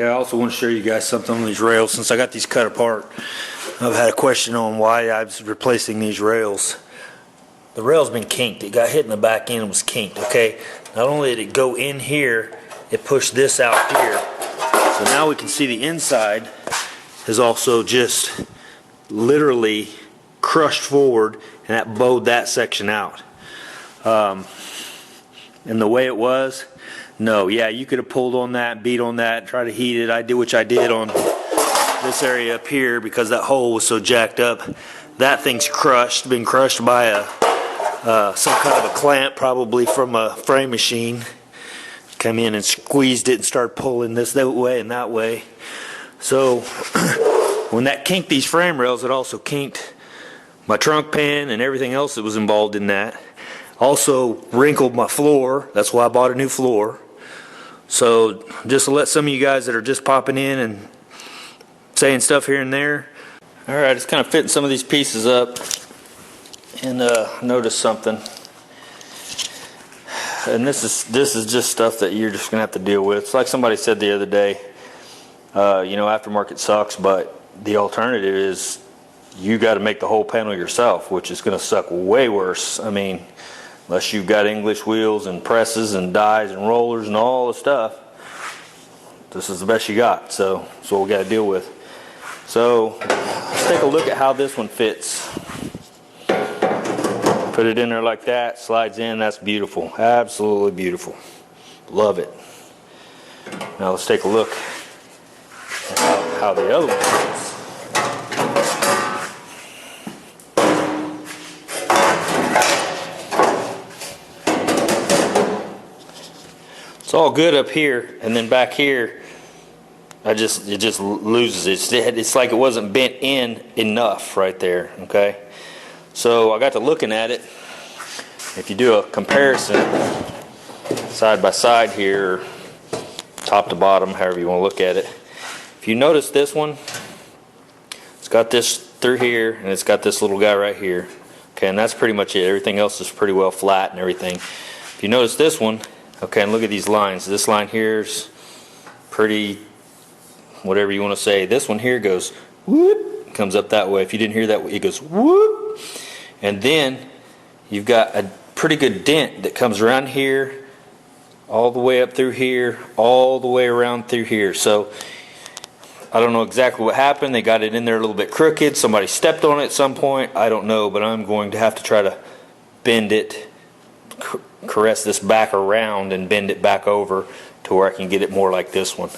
Okay, I also want to show you guys something on these rails. Since I got these cut apart, I've had a question on why I was replacing these rails. The rail's been kinked. It got hit in the back end and was kinked, okay? Not only did it go in here, it pushed this out here. So now we can see the inside is also just literally crushed forward, and that bowed that section out. And the way it was, no, yeah, you could have pulled on that, beat on that, try to heat it. I did what I did on this area up here because that hole was so jacked up. That thing's crushed, been crushed by some kind of a clamp, probably from a frame machine. Come in and squeezed it and started pulling this that way and that way. So when that kinked these frame rails, it also kinked my trunk pan and everything else that was involved in that. Also wrinkled my floor. That's why I bought a new floor. So just to let some of you guys that are just popping in and saying stuff here and there. Alright, it's kind of fitting some of these pieces up, and notice something. And this is just stuff that you're just gonna have to deal with. It's like somebody said the other day, you know, aftermarket sucks, but the alternative is you got to make the whole panel yourself, which is gonna suck way worse. I mean, unless you've got English wheels and presses and dies and rollers and all the stuff, this is the best you got. So that's what we got to deal with. So let's take a look at how this one fits. Put it in there like that, slides in, that's beautiful. Absolutely beautiful. Love it. Now let's take a look at how the other one fits. It's all good up here, and then back here, it just loses it. It's like it wasn't bent in enough right there, okay? So I got to looking at it. If you do a comparison side by side here, top to bottom, however you want to look at it. If you notice this one, it's got this through here, and it's got this little guy right here. Okay, and that's pretty much it. Everything else is pretty well flat and everything. If you notice this one, okay, and look at these lines. This line here is pretty, whatever you want to say. This one here goes whoop, comes up that way. If you didn't hear that, it goes whoop. And then you've got a pretty good dent that comes around here, all the way up through here, all the way around through here. So I don't know exactly what happened. They got it in there a little bit crooked. Somebody stepped on it at some point. I don't know, but I'm going to have to try to bend it, caress this back around and bend it back over to where I can get it more like this one.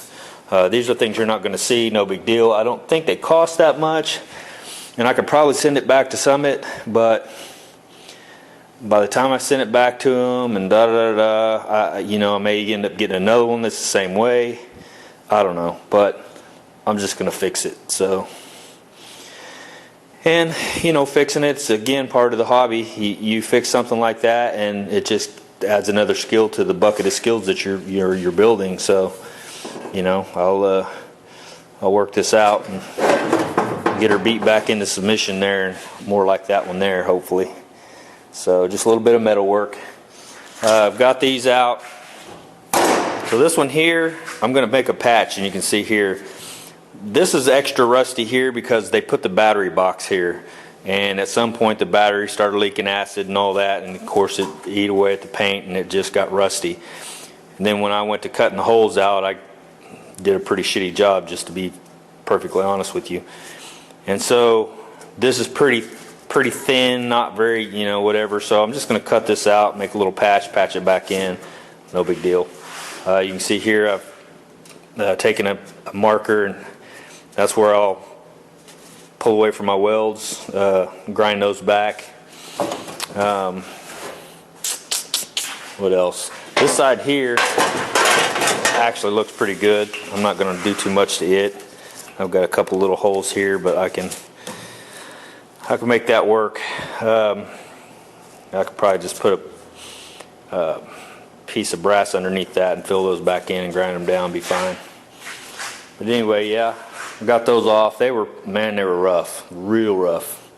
These are things you're not going to see, no big deal. I don't think they cost that much, and I could probably send it back to Summit, but by the time I send it back to them and you know, I may end up getting another one that's the same way. I don't know, but I'm just going to fix it. So, and you know, fixing it's again part of the hobby. You fix something like that, and it just adds another skill to the bucket of skills that you're building. So, you know, I'll work this out and get her beat back into submission there, and more like that one there, hopefully. So just a little bit of metal work. I've got these out. So this one here, I'm going to make a patch, and you can see here. This is extra rusty here because they put the battery box here, and at some point the battery started leaking acid and all that, and of course it ate away at the paint and it just got rusty. And then when I went to cutting the holes out, I did a pretty shitty job, just to be perfectly honest with you. And so this is pretty thin, not very, you know, whatever. So I'm just going to cut this out, make a little patch it back in. No big deal. You can see here I've taken a marker, and that's where I'll pull away from my welds, grind those back. What else? This side here actually looks pretty good. I'm not going to do too much to it. I've got a couple little holes here, but I can make that work. I could probably just put a piece of brass underneath that and fill those back in and grind them down, be fine. But anyway, yeah, I got those off. They were rough, real rough.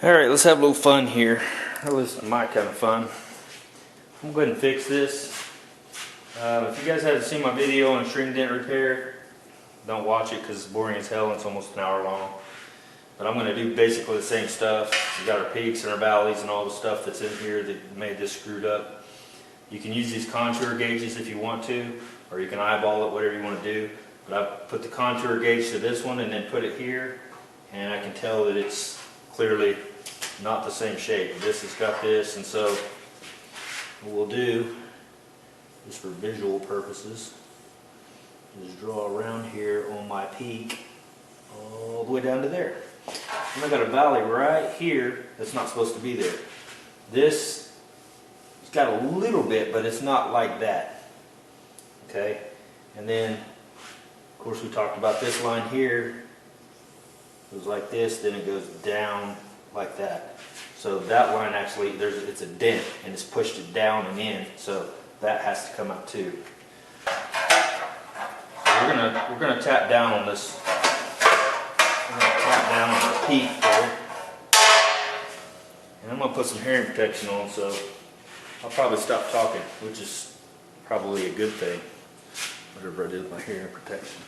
Alright, let's have a little fun here. At least my kind of fun. I'm going to go ahead and fix this. If you guys haven't seen my video on string dent repair, don't watch it because it's boring as hell and it's almost an hour long. But I'm going to do basically the same stuff. We got our peaks and our valleys and all the stuff that's in here that made this screwed up. You can use these contour gauges if you want to, or you can eyeball it, whatever you want to do. But I put the contour gauge to this one and then put it here, and I can tell that it's clearly not the same shape. This has got this, and so what we'll do, just for visual purposes, is draw around here on my peak all the way down to there. And I got a valley right here that's not supposed to be there. This, it's got a little bit, but it's not like that. Okay? And then, of course, we talked about this line here. It goes like this, then it goes down like that. So that line actually, it's a dent, and it's pushed it down and in. So that has to come out too. So we're gonna tap down on this. I'm going to tap down on our peak there. And I'm going to put some hearing protection on, so I'll probably stop talking, which is probably a good thing. Whatever I do with my hearing protection.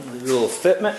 A little fitment.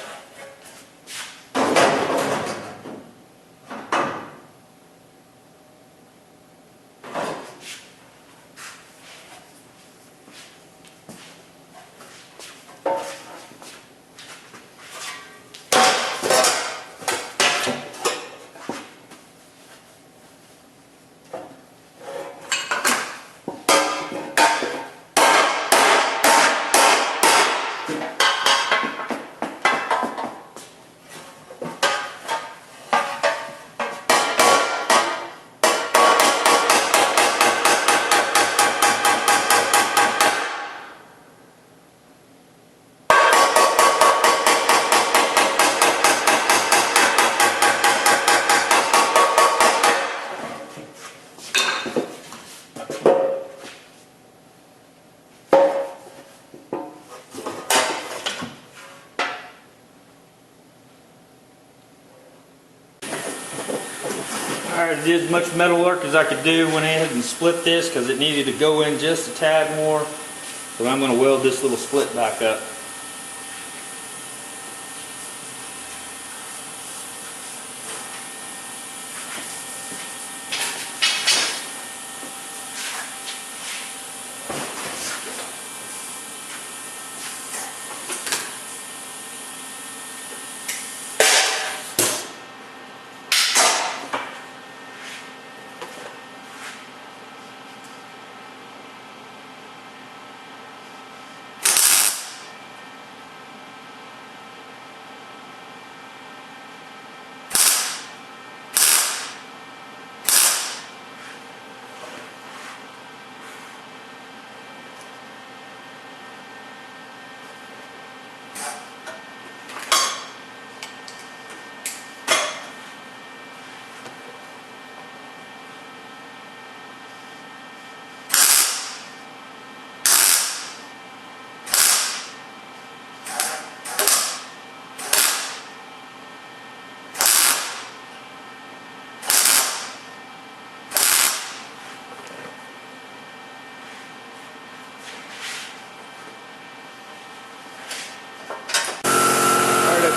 Alright, I did as much metal work as I could do. Went ahead and split this because it needed to go in just a tad more. So I'm going to weld this little split back up.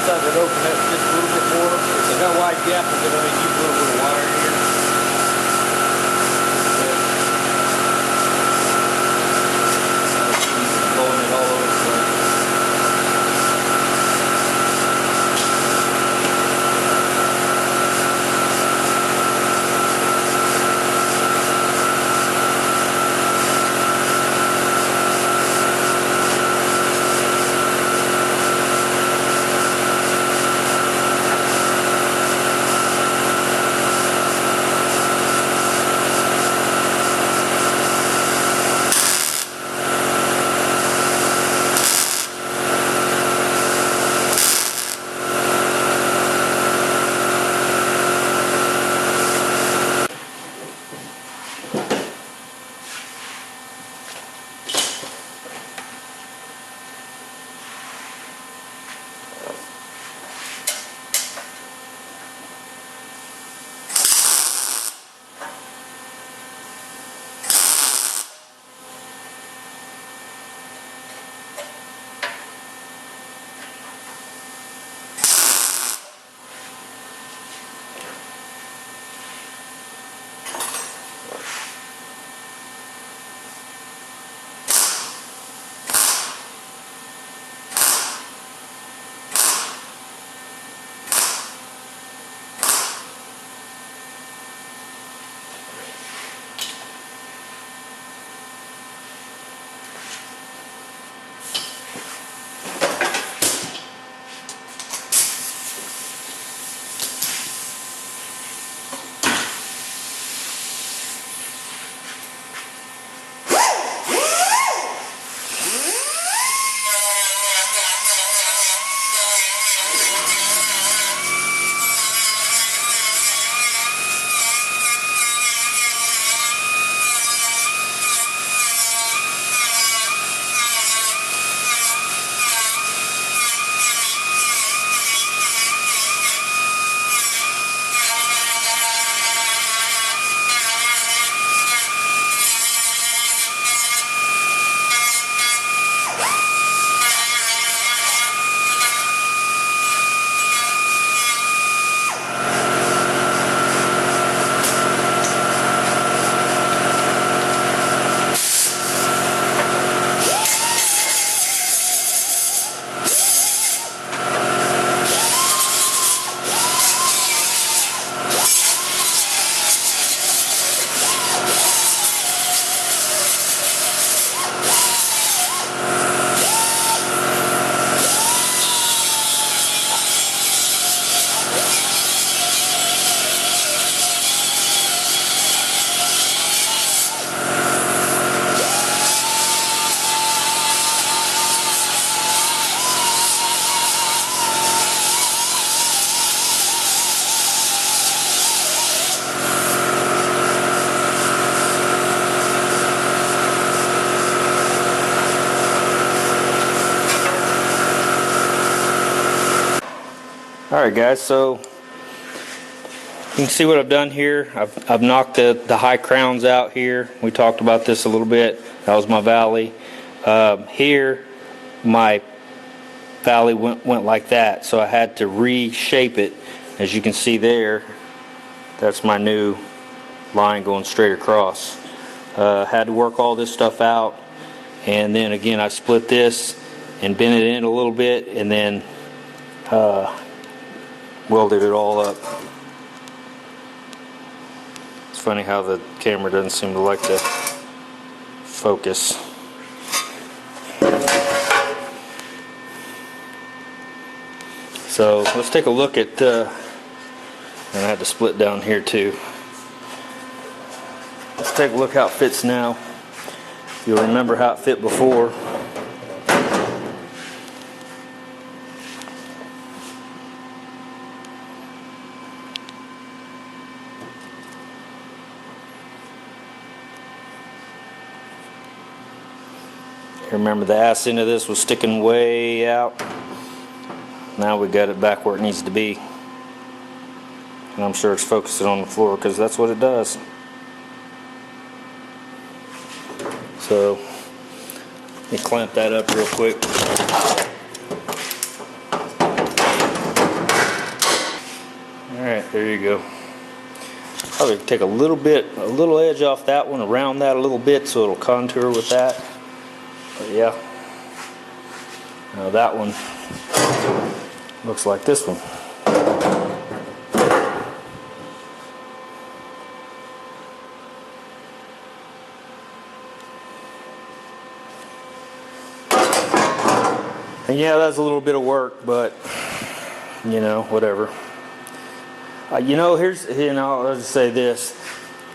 Start to open up just a little bit more. It's got a wide gap, but then I use a little bit of wire here. Blowing it all over the place. Alright guys, so you can see what I've done here. I've knocked the high crowns out here. We talked about this a little bit. That was my valley. Here, my valley went like that, so I had to reshape it. As you can see there, that's my new line going straight across. Had to work all this stuff out, and then again I split this and bent it in a little bit, and then welded it all up. It's funny how the camera doesn't seem to like to focus. So let's take a look at, and I had to split down here too. Let's take a look how it fits now. You'll remember how it fit before. Remember the ass end of this was sticking way out. Now we got it back where it needs to be. And I'm sure it's focusing on the floor because that's what it does. So let me clamp that up real quick. Alright, there you go. Probably take a little edge off that one, around that a little bit so it'll contour with that. But yeah, now that one looks like this one. And yeah, that's a little bit of work, but you know, whatever. I'll just say this.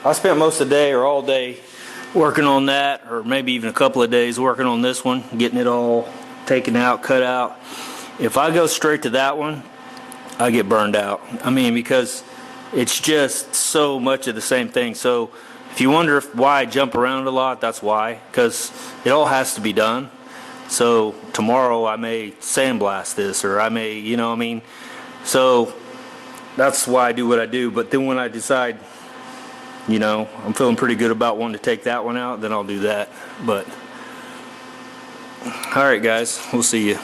I spent most of the day or all day working on that, or maybe even a couple of days working on this one, getting it all taken out, cut out. If I go straight to that one, I get burned out. I mean, because it's just so much of the same thing. So if you wonder why I jump around a lot, that's why, because it all has to be done. So tomorrow I may sandblast this, or I may, you know what I mean? So that's why I do what I do. But then when I decide, you know, I'm feeling pretty good about wanting to take that one out, then I'll do that. But alright guys, we'll see you.